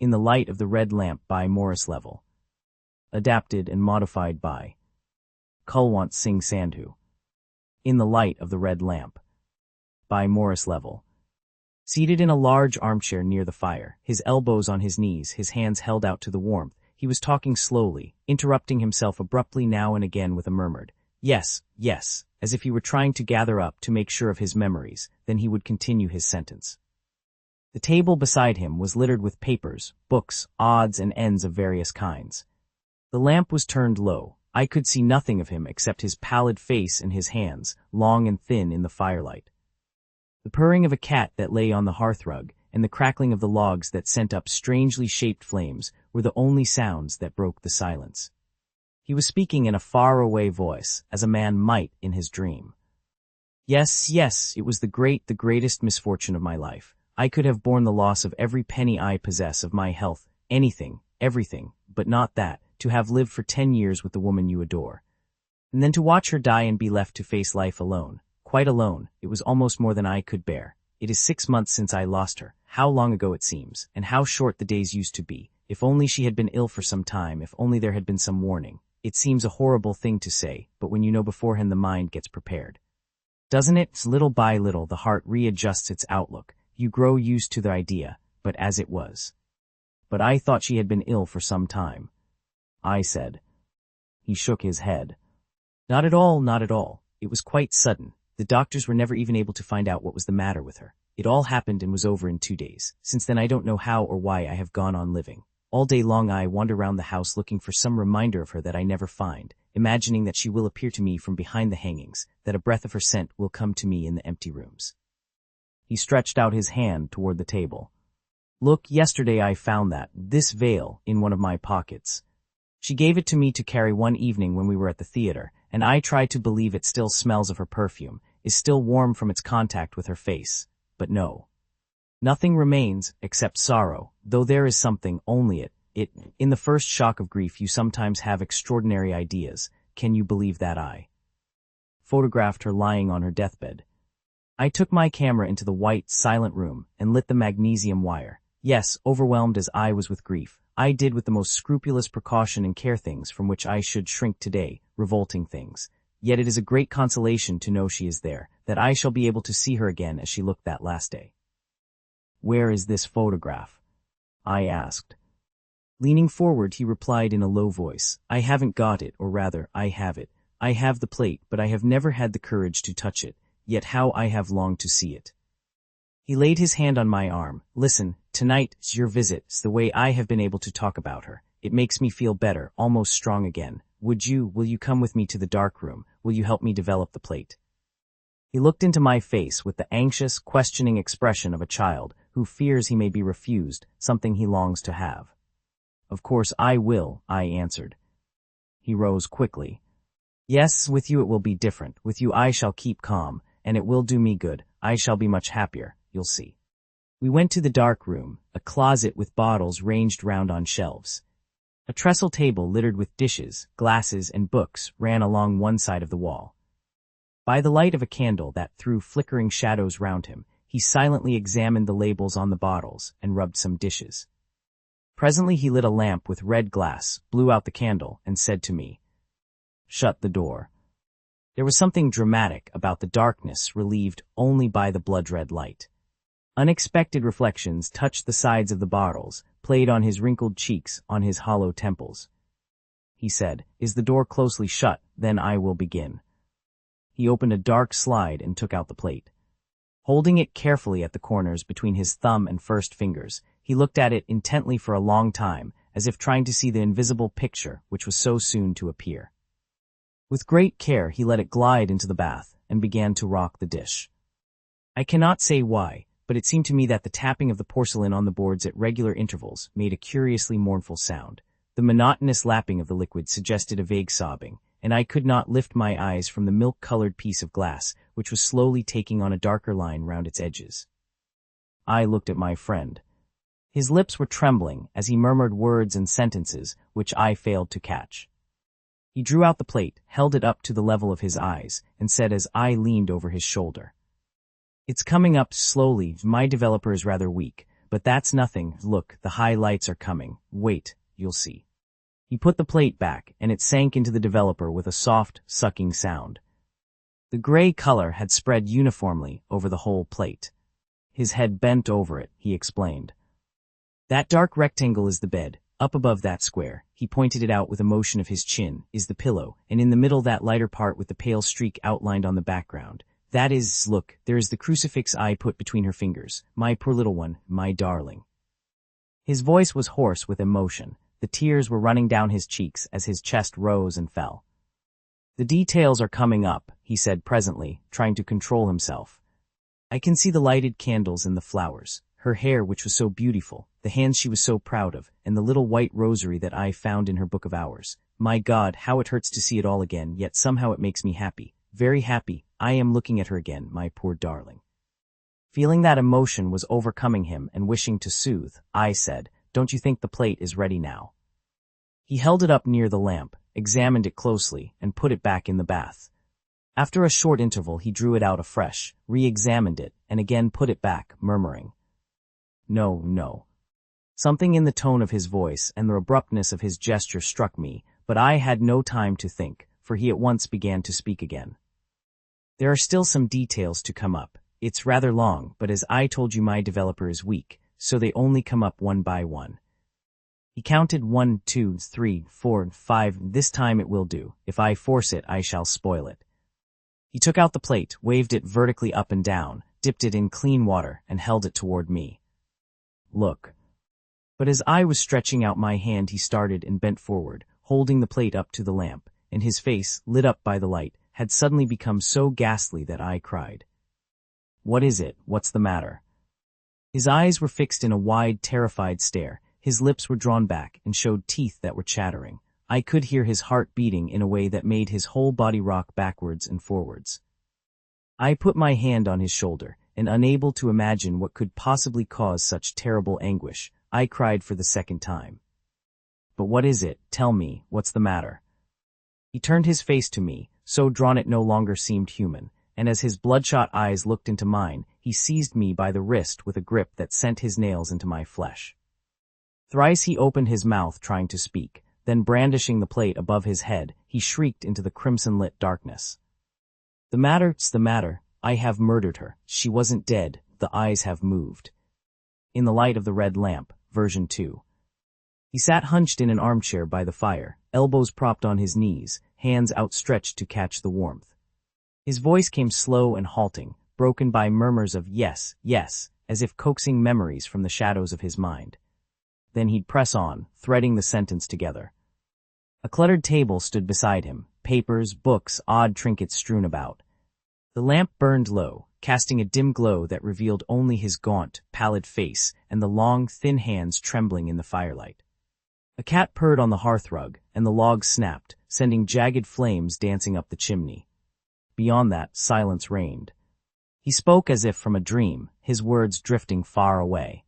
In the Light of the Red Lamp by Maurice. Adapted and modified by Kulwant Singh Sandhu. In the Light of the Red Lamp by Maurice. Seated in a large armchair near the fire, his elbows on his knees, his hands held out to the warmth, he was talking slowly, interrupting himself abruptly now and again with a murmured, "Yes, yes," as if he were trying to gather up to make sure of his memories, then he would continue his sentence. The table beside him was littered with papers, books, odds and ends of various kinds. The lamp was turned low. I could see nothing of him except his pallid face and his hands, long and thin in the firelight. The purring of a cat that lay on the hearthrug, and the crackling of the logs that sent up strangely shaped flames were the only sounds that broke the silence. He was speaking in a far-away voice, as a man might in his dream. "Yes, yes, it was the greatest misfortune of my life. I could have borne the loss of every penny I possess, of my health, anything, everything, but not that, to have lived for 10 years with the woman you adore. And then to watch her die and be left to face life alone. Quite alone, it was almost more than I could bear. It is 6 months since I lost her. How long ago it seems, and how short the days used to be. If only she had been ill for some time, if only there had been some warning. It seems a horrible thing to say, but when you know beforehand the mind gets prepared. Doesn't it? Little by little the heart readjusts its outlook. You grow used to the idea, but as it was. But I thought she had been ill for some time," I said. He shook his head. "Not at all, not at all. It was quite sudden. The doctors were never even able to find out what was the matter with her. It all happened and was over in 2 days. Since then I don't know how or why I have gone on living. All day long I wander round the house looking for some reminder of her that I never find, imagining that she will appear to me from behind the hangings, that a breath of her scent will come to me in the empty rooms." He stretched out his hand toward the table. "Look, yesterday I found this veil in one of my pockets. She gave it to me to carry one evening when we were at the theater, and I try to believe it still smells of her perfume, is still warm from its contact with her face. But no. Nothing remains except sorrow, though there is something, only it. In the first shock of grief you sometimes have extraordinary ideas. Can you believe that I photographed her lying on her deathbed? I took my camera into the white, silent room and lit the magnesium wire. Yes, overwhelmed as I was with grief, I did with the most scrupulous precaution and care things from which I should shrink today, revolting things. Yet it is a great consolation to know she is there, that I shall be able to see her again as she looked that last day." "Where is this photograph?" I asked. Leaning forward, he replied in a low voice, "I haven't got it, or rather, I have it. I have the plate, but I have never had the courage to touch it, yet how I have longed to see it." He laid his hand on my arm. "Listen, tonight's your visit's the way I have been able to talk about her. It makes me feel better, almost strong again. Will you come with me to the dark room? Will you help me develop the plate?" He looked into my face with the anxious, questioning expression of a child who fears he may be refused something he longs to have. "Of course I will," I answered. He rose quickly. "Yes, with you it will be different. With you I shall keep calm, and it will do me good. I shall be much happier, you'll see." We went to the dark room, a closet with bottles ranged round on shelves. A trestle table littered with dishes, glasses, and books ran along one side of the wall. By the light of a candle that threw flickering shadows round him, he silently examined the labels on the bottles and rubbed some dishes. Presently he lit a lamp with red glass, blew out the candle, and said to me, "Shut the door." There was something dramatic about the darkness relieved only by the blood-red light. Unexpected reflections touched the sides of the bottles, played on his wrinkled cheeks, on his hollow temples. He said, "Is the door closely shut? Then I will begin." He opened a dark slide and took out the plate. Holding it carefully at the corners between his thumb and first fingers, he looked at it intently for a long time, as if trying to see the invisible picture which was so soon to appear. With great care he let it glide into the bath and began to rock the dish. I cannot say why, but it seemed to me that the tapping of the porcelain on the boards at regular intervals made a curiously mournful sound. The monotonous lapping of the liquid suggested a vague sobbing, and I could not lift my eyes from the milk-colored piece of glass, which was slowly taking on a darker line round its edges. I looked at my friend. His lips were trembling as he murmured words and sentences which I failed to catch. He drew out the plate, held it up to the level of his eyes, and said as I leaned over his shoulder, "It's coming up slowly. My developer is rather weak, but that's nothing. Look, the highlights are coming. Wait, you'll see. He put the plate back, and it sank into the developer with a soft, sucking sound. The gray color had spread uniformly over the whole plate. His head bent over it, he explained. That dark rectangle is the bed. Up above that square, he pointed it out with a motion of his chin, is the pillow, and in the middle that lighter part with the pale streak outlined on the background. That is, look, there is the crucifix I put between her fingers. My poor little one, my darling. His voice was hoarse with emotion. The tears were running down his cheeks as his chest rose and fell. The details are coming up, he said presently, trying to control himself. I can see the lighted candles and the flowers, her hair which was so beautiful, the hands she was so proud of, and the little white rosary that I found in her book of hours. My God, how it hurts to see it all again, yet somehow it makes me happy, very happy. I am looking at her again, my poor darling. Feeling that emotion was overcoming him and wishing to soothe, I said, don't you think the plate is ready now? He held it up near the lamp, examined it closely, and put it back in the bath. After a short interval he drew it out afresh, re-examined it, and again put it back, murmuring, No, no. Something in the tone of his voice and the abruptness of his gesture struck me, but I had no time to think, for he at once began to speak again. There are still some details to come up. It's rather long, but as I told you my developer is weak, so they only come up one by one. He counted 1, 2, 3, 4, 5. This time it will do. If I force it, I shall spoil it. He took out the plate, waved it vertically up and down, dipped it in clean water, and held it toward me. Look. But as I was stretching out my hand, he started and bent forward, holding the plate up to the lamp, and his face, lit up by the light, had suddenly become so ghastly that I cried. What is it? What's the matter? His eyes were fixed in a wide, terrified stare. His lips were drawn back and showed teeth that were chattering. I could hear his heart beating in a way that made his whole body rock backwards and forwards. I put my hand on his shoulder, and unable to imagine what could possibly cause such terrible anguish, I cried for the second time. But what is it? Tell me, what's the matter? He turned his face to me, so drawn it no longer seemed human, and as his bloodshot eyes looked into mine, he seized me by the wrist with a grip that sent his nails into my flesh. Thrice he opened his mouth trying to speak, then brandishing the plate above his head, he shrieked into the crimson-lit darkness. The matter's the matter. I have murdered her. She wasn't dead. The eyes have moved. In the light of the red lamp, version 2. He sat hunched in an armchair by the fire, elbows propped on his knees, hands outstretched to catch the warmth. His voice came slow and halting, broken by murmurs of yes, yes, as if coaxing memories from the shadows of his mind. Then he'd press on, threading the sentence together. A cluttered table stood beside him, papers, books, odd trinkets strewn about. The lamp burned low, casting a dim glow that revealed only his gaunt, pallid face and the long, thin hands trembling in the firelight. A cat purred on the hearthrug, and the logs snapped, sending jagged flames dancing up the chimney. Beyond that, silence reigned. He spoke as if from a dream, his words drifting far away.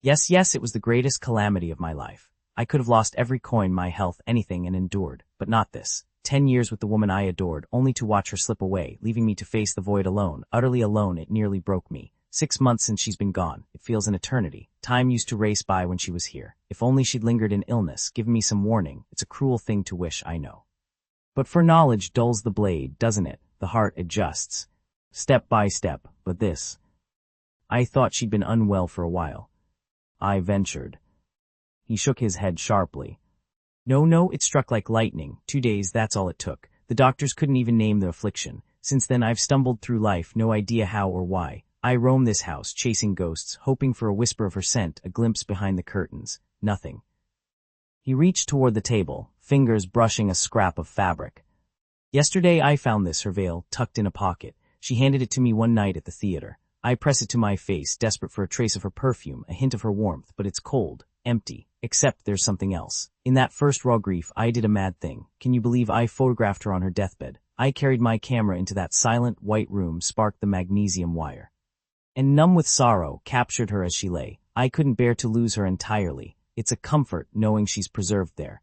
Yes, yes, it was the greatest calamity of my life. I could have lost every coin, my health, anything, and endured, but not this. 10 years with the woman I adored, only to watch her slip away, leaving me to face the void alone, utterly alone. It nearly broke me. 6 months since she's been gone. It feels an eternity. Time used to race by when she was here. If only she'd lingered in illness, given me some warning. It's a cruel thing to wish, I know. But foreknowledge dulls the blade, doesn't it? The heart adjusts. Step by step, but this. I thought she'd been unwell for a while. I ventured. He shook his head sharply. No, it struck like lightning. 2 days, that's all it took. The doctors couldn't even name the affliction. Since then I've stumbled through life, no idea how or why. I roam this house, chasing ghosts, hoping for a whisper of her scent, a glimpse behind the curtains. Nothing. He reached toward the table, fingers brushing a scrap of fabric. Yesterday I found this, her veil, tucked in a pocket. She handed it to me one night at the theater. I press it to my face, desperate for a trace of her perfume, a hint of her warmth, but it's cold, empty, except there's something else. In that first raw grief, I did a mad thing. Can you believe I photographed her on her deathbed? I carried my camera into that silent, white room, sparked the magnesium wire. And numb with sorrow, captured her as she lay. I couldn't bear to lose her entirely. It's a comfort knowing she's preserved there.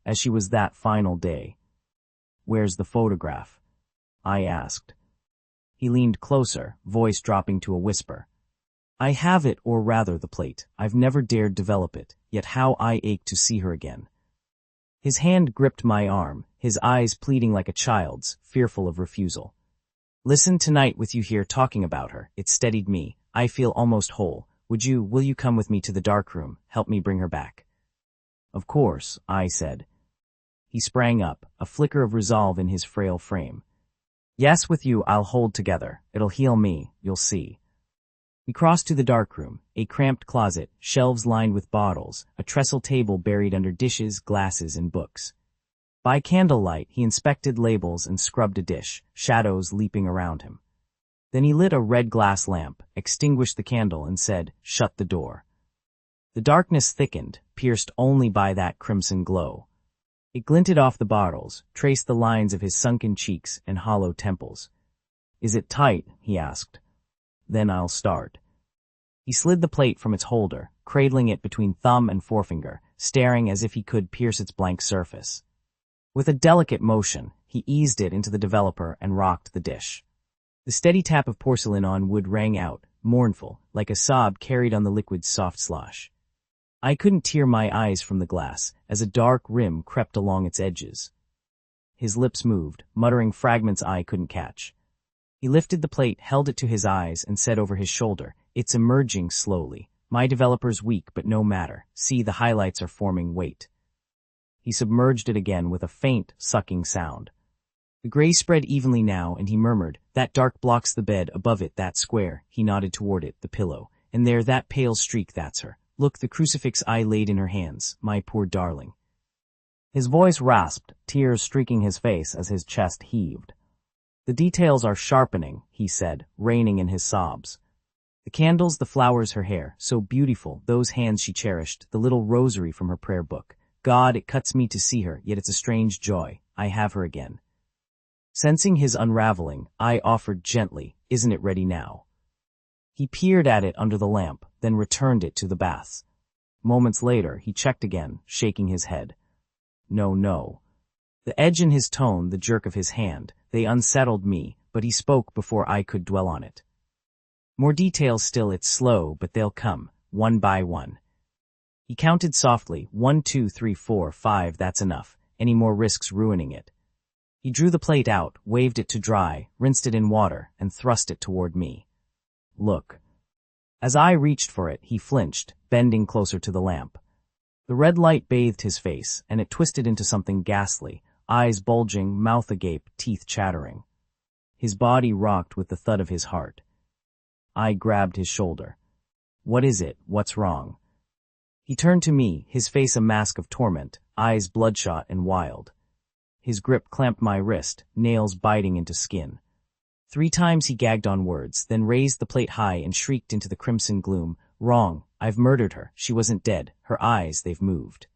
As she was that final day. Where's the photograph? I asked. He leaned closer, voice dropping to a whisper. I have it, or rather the plate. I've never dared develop it, yet how I ache to see her again. His hand gripped my arm, his eyes pleading like a child's, fearful of refusal. Listen, tonight with you here talking about her, it steadied me. I feel almost whole. Will you come with me to the dark room, help me bring her back? Of course, I said. He sprang up, a flicker of resolve in his frail frame. Yes, with you I'll hold together. It'll heal me, you'll see. We crossed to the dark room, a cramped closet, shelves lined with bottles, a trestle table buried under dishes, glasses, and books. By candlelight, he inspected labels and scrubbed a dish, shadows leaping around him. Then he lit a red glass lamp, extinguished the candle, and said, "Shut the door." The darkness thickened, pierced only by that crimson glow. It glinted off the bottles, traced the lines of his sunken cheeks and hollow temples. "Is it tight?" he asked. "Then I'll start." He slid the plate from its holder, cradling it between thumb and forefinger, staring as if he could pierce its blank surface. With a delicate motion, he eased it into the developer and rocked the dish. The steady tap of porcelain on wood rang out, mournful, like a sob carried on the liquid's soft slosh. I couldn't tear my eyes from the glass, as a dark rim crept along its edges. His lips moved, muttering fragments I couldn't catch. He lifted the plate, held it to his eyes, and said over his shoulder, "It's emerging slowly. My developer's weak, but no matter. See, the highlights are forming. Wait." He submerged it again with a faint, sucking sound. The gray spread evenly now, and he murmured, "That dark blocks the bed, above it, that square." He nodded toward it, the pillow. "And there, that pale streak, that's her. Look, the crucifix I laid in her hands, my poor darling." His voice rasped, tears streaking his face as his chest heaved. "The details are sharpening," he said, reining in his sobs. "The candles, the flowers, her hair, so beautiful, those hands she cherished, the little rosary from her prayer book. God, it cuts me to see her, yet it's a strange joy. I have her again." Sensing his unraveling, I offered gently, "Isn't it ready now?" He peered at it under the lamp, then returned it to the bath. Moments later, he checked again, shaking his head. "No, no." The edge in his tone, the jerk of his hand, they unsettled me, but he spoke before I could dwell on it. "More details still, it's slow, but they'll come, one by one." He counted softly, 1, 2, 3, 4, 5, that's enough. Any more risks ruining it. He drew the plate out, waved it to dry, rinsed it in water, and thrust it toward me. "Look." As I reached for it, he flinched, bending closer to the lamp. The red light bathed his face, and it twisted into something ghastly, eyes bulging, mouth agape, teeth chattering. His body rocked with the thud of his heart. I grabbed his shoulder. "What is it? What's wrong?" He turned to me, his face a mask of torment, eyes bloodshot and wild. His grip clamped my wrist, nails biting into skin. 3 times he gagged on words, then raised the plate high and shrieked into the crimson gloom, "Wrong. I've murdered her. She wasn't dead. Her eyes, they've moved."